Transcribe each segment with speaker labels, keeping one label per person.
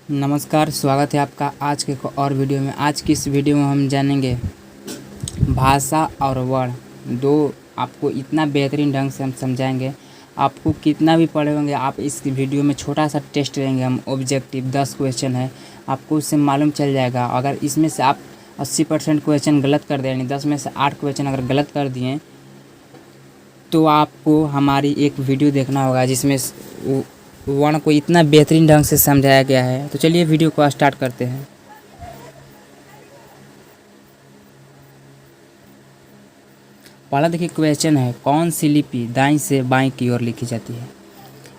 Speaker 1: नमस्कार, स्वागत है आपका आज के एक और वीडियो में। आज की इस वीडियो में हम जानेंगे भाषा और वर्ण दो आपको इतना बेहतरीन ढंग से हम समझाएंगे। आपको कितना भी पढ़े होंगे आप इस वीडियो में छोटा सा टेस्ट लेंगे हम, ऑब्जेक्टिव 10 क्वेश्चन है, आपको उससे मालूम चल जाएगा। अगर इसमें से आप 80% क्वेश्चन गलत कर दें, यानी 10 में से 8 क्वेश्चन अगर गलत कर दिए तो आपको हमारी एक वीडियो देखना होगा जिसमें वर्ण को इतना बेहतरीन ढंग से समझाया गया है। तो चलिए वीडियो को स्टार्ट करते हैं। पहला देखिए क्वेश्चन है, कौन सी लिपि दाईं से बाईं की ओर लिखी जाती है।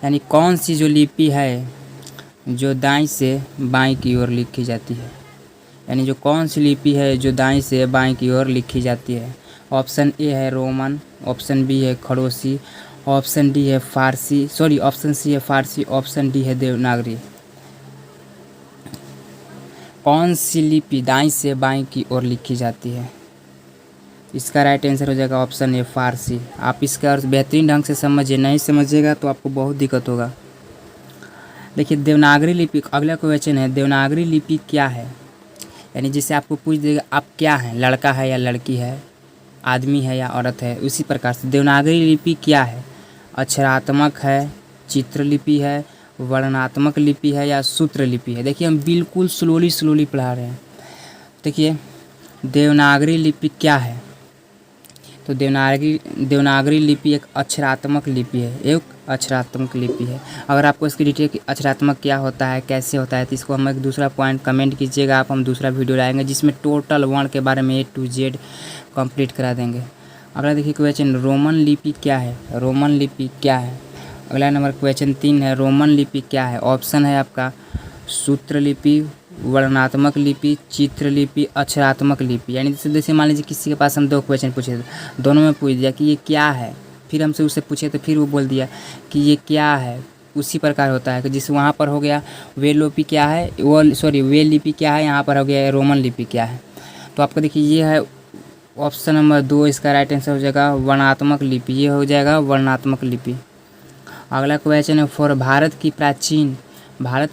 Speaker 1: यानी कौन सी जो लिपि है जो दाईं से बाईं की ओर लिखी जाती है। यानी जो कौन सी लिपि है जो दाईं से बाईं की ओर लिखी जाती है। ऑप्शन ए है रोमन, ऑप्शन बी है खड़ोसी, ऑप्शन डी है फारसी, ऑप्शन सी है फारसी, ऑप्शन डी है देवनागरी। कौन सी लिपि दाईं से बाईं की ओर लिखी जाती है। इसका राइट आंसर हो जाएगा ऑप्शन ए फारसी। आप इसका अर्थ बेहतरीन ढंग से समझिए, नहीं समझिएगा तो आपको बहुत दिक्कत होगा। देखिए देवनागरी लिपि, अगला क्वेश्चन है देवनागरी लिपि क्या है। यानी जिससे आपको पूछ देगा आप क्या हैं, लड़का है या लड़की है, आदमी है या औरत है। उसी प्रकार से देवनागरी लिपि क्या है, अक्षरात्मक है, चित्रलिपि है, वर्णनात्मक लिपि है या सूत्र लिपि है। देखिए हम बिल्कुल स्लोली पढ़ा रहे हैं। देखिए देवनागरी लिपि क्या है, तो देवनागरी लिपि एक अक्षरात्मक लिपि है, एक अक्षरात्मक लिपि है। अगर आपको इसकी डिटेल कि अक्षरात्मक क्या होता है, कैसे होता है, तो इसको हम एक दूसरा पॉइंट कमेंट कीजिएगा आप, हम दूसरा वीडियो लाएंगे जिसमें टोटल वर्ण के बारे में A to Z कंप्लीट करा देंगे। अगला देखिए क्वेश्चन, रोमन लिपि क्या है। रोमन लिपि क्या है। अगला नंबर क्वेश्चन 3 है, रोमन लिपि क्या है। ऑप्शन है आपका सूत्र लिपि, वर्णनात्मक लिपि, चित्रलिपि, अक्षरात्मक लिपि। यानी जैसे मान लीजिए किसी के पास हम 2 क्वेश्चन पूछे, दोनों में पूछ दिया कि ये क्या है, फिर हमसे उससे पूछे तो फिर वो बोल दिया कि ये क्या है। उसी प्रकार होता है कि जिस वहाँ पर हो गया वे लिपि क्या है, वे लिपि क्या है, यहाँ पर हो गया रोमन लिपि क्या है। तो आपको देखिए ये है ऑप्शन नंबर 2, इसका राइट आंसर हो जाएगा वर्णात्मक लिपि। ये हो जाएगा वर्णात्मक लिपि। अगला क्वेश्चन है, भारत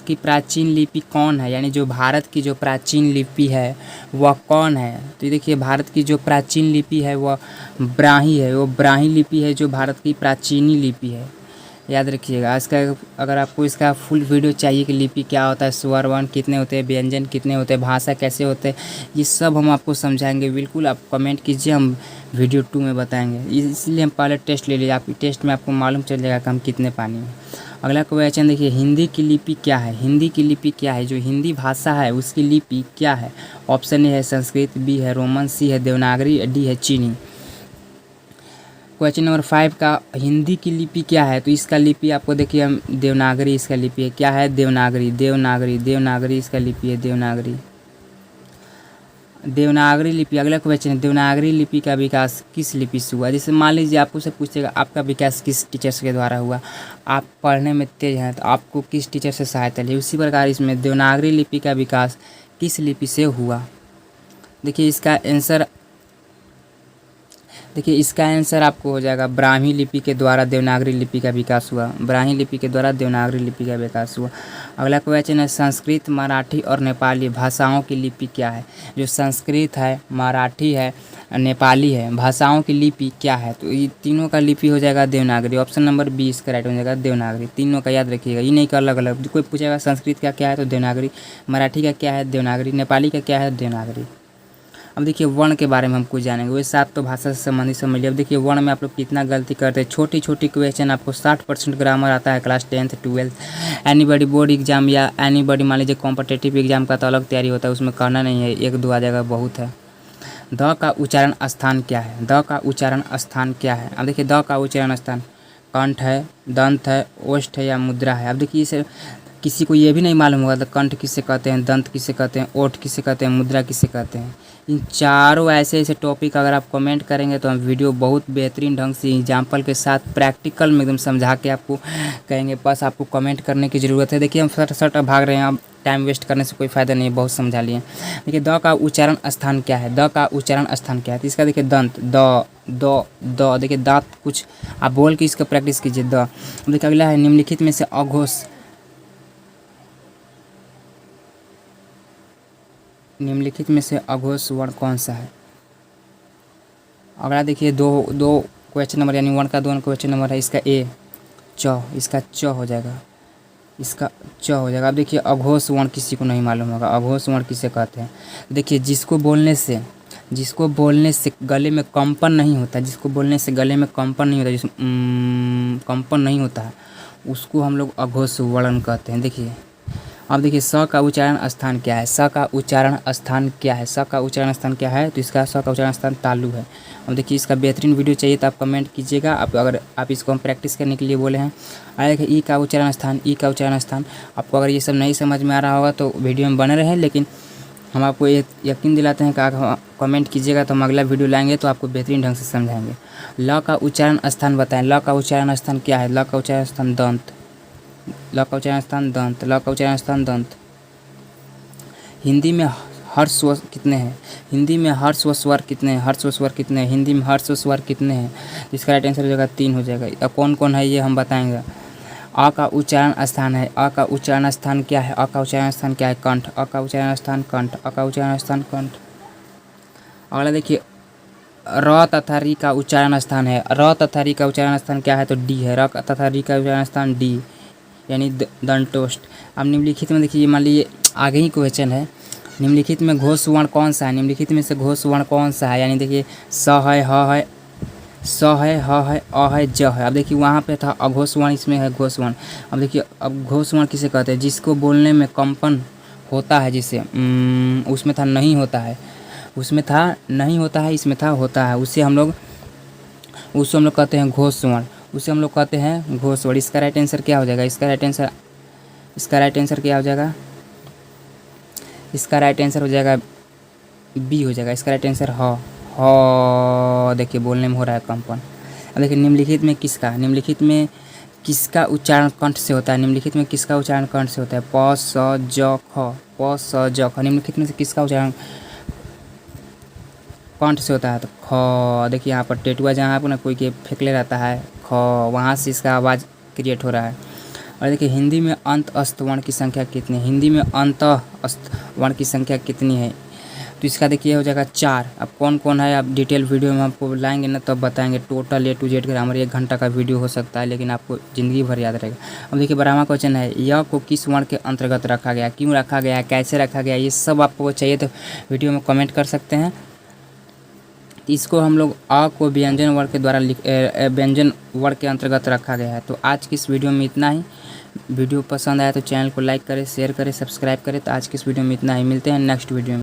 Speaker 1: की प्राचीन लिपि कौन है। यानी जो भारत की जो प्राचीन लिपि है वह कौन है। तो ये देखिए भारत की जो प्राचीन लिपि है वह ब्राह्मी है, वो ब्राह्मी लिपि है जो भारत की प्राचीनी लिपि है। याद रखिएगा। इसका अगर आपको इसका फुल वीडियो चाहिए कि लिपि क्या होता है, स्वर वर्ण कितने होते हैं, व्यंजन कितने होते हैं, भाषा कैसे होते हैं, ये सब हम आपको समझाएंगे। बिल्कुल आप कमेंट कीजिए, हम वीडियो 2 में बताएंगे। इसलिए हम पहले टेस्ट ले लीजिए, आपकी टेस्ट में आपको मालूम चल जाएगा कि हम कितने पानी में। अगला क्वेश्चन देखिए, हिंदी की लिपि क्या है। हिंदी की लिपि क्या है, जो हिंदी भाषा है उसकी लिपि क्या है। ऑप्शन ए है संस्कृत, बी है रोमन, सी है देवनागरी, डी है चीनी। क्वेश्चन नंबर 5 का, हिंदी की लिपि क्या है। तो इसका लिपि आपको देखिए हम देवनागरी इसका लिपि है। क्या है, देवनागरी इसका लिपि है, देवनागरी लिपि। अगला क्वेश्चन है, देवनागरी लिपि का विकास किस लिपि से हुआ। जैसे मान लीजिए आपको से पूछेगा आपका विकास किस टीचर के द्वारा हुआ, आप पढ़ने में तेज हैं तो आपको किस टीचर से सहायता ली। उसी प्रकार इसमें देवनागरी लिपि का विकास किस लिपि से हुआ। देखिए इसका आंसर आपको हो जाएगा ब्राह्मी लिपि के द्वारा देवनागरी लिपि का विकास हुआ। ब्राह्मी लिपि के द्वारा देवनागरी लिपि का विकास हुआ। अगला क्वेश्चन है, संस्कृत, मराठी और नेपाली भाषाओं की लिपि क्या है। जो संस्कृत है, मराठी है, नेपाली है, भाषाओं की लिपि क्या है। तो ये तीनों का लिपि हो जाएगा देवनागरी। ऑप्शन नंबर 20 इसका राइट हो जाएगा देवनागरी। तीनों का याद रखिएगा, ये नहीं कि अलग अलग। कोई पूछेगा संस्कृत का क्या है तो देवनागरी, मराठी का क्या है देवनागरी, नेपाली का क्या है देवनागरी। अब देखिए वर्ण के बारे में हम कुछ जानेंगे। वे 7 तो भाषा से संबंधित समझ लिया। अब देखिए वर्ण में आप लोग कितना गलती करते हैं। छोटी छोटी क्वेश्चन आपको 60% ग्रामर आता है class 10th 12th। Anybody board exam या एनीबॉडी मान लीजिए कॉम्पिटिटिव एग्जाम का तो अलग तैयारी होता है, उसमें करना नहीं है, 1-2 आ जाएगा बहुत है। द का उच्चारण स्थान क्या है। द का उच्चारण स्थान क्या है। अब देखिए द का उच्चारण स्थान कंठ है, दंत है, ओष्ठ है या मुद्रा है। अब देखिए इसे किसी को ये भी नहीं मालूम होगा तो कंठ किसे कहते हैं, दंत किसे कहते हैं, ओठ किसे कहते हैं, मुद्रा किसे कहते हैं। इन चारों ऐसे ऐसे टॉपिक अगर आप कमेंट करेंगे तो हम वीडियो बहुत बेहतरीन ढंग से एग्जाम्पल के साथ प्रैक्टिकल में एकदम समझा के आपको कहेंगे। बस आपको कमेंट करने की ज़रूरत है। देखिए हम सट भाग रहे हैं, अब टाइम वेस्ट करने से कोई फ़ायदा नहीं है, बहुत समझा लिए। देखिए द का उच्चारण स्थान क्या है। द का उच्चारण स्थान क्या है। तो इसका देखिए दंत, द देखिए दांत कुछ आप बोल के इसका प्रैक्टिस कीजिए। द देखिए अगला है, निम्नलिखित में से अघोष निम्नलिखित में से अघोष वर्ण कौन सा है। अगला देखिए दो दो क्वेश्चन नंबर यानी 1 का 2 क्वेश्चन नंबर है। इसका ए च, इसका च हो जाएगा, इसका च हो जाएगा। अब देखिए अघोष वर्ण किसी को नहीं मालूम होगा, अघोष वर्ण किसे कहते हैं। देखिए जिसको बोलने से गले में कंपन नहीं होता, जिसको बोलने से गले में कंपन नहीं होता, जिस कंपन नहीं होता है, उसको हम लोग अघोष वर्ण कहते हैं। देखिए अब देखिए स का उच्चारण स्थान क्या है, स का उच्चारण स्थान क्या है, स का उच्चारण स्थान क्या है, तो इसका स का उच्चारण स्थान तालु है। अब देखिए इसका बेहतरीन वीडियो चाहिए तो आप कमेंट कीजिएगा, अगर आप इसको हम प्रैक्टिस करने के लिए बोले हैं। आगे देखिए ई का उच्चारण स्थान, ई का उच्चारण स्थान। आपको अगर ये सब नहीं समझ में आ रहा होगा तो वीडियो में बने रहें, लेकिन हम आपको ये यकीन दिलाते हैं कि अगर कमेंट कीजिएगा तो हम अगला वीडियो लाएंगे तो आपको बेहतरीन ढंग से समझाएंगे। ल का उच्चारण स्थान बताएं, ल का उच्चारण स्थान क्या है, ल का उच्चारण स्थान दंत, ल का उच्चारण स्थान दंत, ल का उच्चारण स्थान दंत। हिंदी में हर्ष व कितने हैं, हिंदी में हर्ष व स्वर कितने हैं, हर्ष व स्वर कितने हैं, हिंदी में हर्ष व स्वर कितने हैं। इसका राइट आंसर हो जाएगा 3 हो जाएगा। अब कौन कौन है ये हम बताएंगे। अ का उच्चारण स्थान है, अ का उच्चारण स्थान क्या है, अ का उच्चारण स्थान क्या है, कंठ, अ का उच्चारण स्थान कंठ, अ का उच्चारण स्थान कंठ। अगला देखिए र तथा री का उच्चारण स्थान है, र तथा री का उच्चारण स्थान क्या है, तो डी है, र तथा री का उच्चारण स्थान डी यानी दंतोष्ठ। अब निम्नलिखित में देखिए मान लीजिए आगे ही क्वेश्चन है, निम्नलिखित में घोष वर्ण कौन सा है, निम्नलिखित में से घोष वर्ण कौन सा है, यानी देखिए स है, ह है, स है, ह है, अ है, ज है। अब देखिए वहाँ पे था अघोष वर्ण, इसमें है घोष वर्ण। अब देखिए अब घोष वर्ण किसे कहते हैं, जिसको बोलने में कंपन होता है, जिसे उसमें था नहीं होता है, उसमें था नहीं होता है, इसमें था होता है, उससे हम लोग कहते हैं घोष वर्ण, उसे हम लोग कहते हैं घोष वर्ण। इसका राइट आंसर क्या हो जाएगा, इसका राइट आंसर क्या हो जाएगा, इसका राइट आंसर हो जाएगा बी हो जाएगा। इसका राइट आंसर ह देखिए बोलने में हो रहा है कंपन। अब देखिए निम्नलिखित में किसका उच्चारण कंठ से होता है, निम्नलिखित में किसका उच्चारण कंठ से होता है, प स ज ख, प स ज ख। निम्नलिखित में से किसका उच्चारण कंठ से होता है, तो ख। देखिए यहाँ पर टेटुआ जहाँ पर ना कोई के फेंकले रहता है ख, वहाँ से इसका आवाज़ क्रिएट हो रहा है। और देखिए हिंदी में अंत अस्त वर्ण की संख्या कितनी है, हिंदी में अंत अस्त वर्ण की संख्या कितनी है, तो इसका देखिए हो जाएगा 4। अब कौन कौन है, अब डिटेल वीडियो में आपको लाएंगे ना तब बताएंगे। Total A to Z grammar 1 घंटा का वीडियो हो सकता है, लेकिन आपको ज़िंदगी भर याद रहेगा। अब देखिए 12वां क्वेश्चन है, यह को किस वर्ण के अंतर्गत रखा गया, क्यों रखा गया, कैसे रखा गया, ये सब आपको चाहिए तो वीडियो में कमेंट कर सकते हैं। इसको हम लोग अ को व्यंजन वर्ण के द्वारा व्यंजन वर्ण के अंतर्गत रखा गया है। तो आज की इस वीडियो में इतना ही। वीडियो पसंद आया तो चैनल को लाइक करें, शेयर करें, सब्सक्राइब करें। तो आज की इस वीडियो में इतना ही, मिलते हैं नेक्स्ट वीडियो में।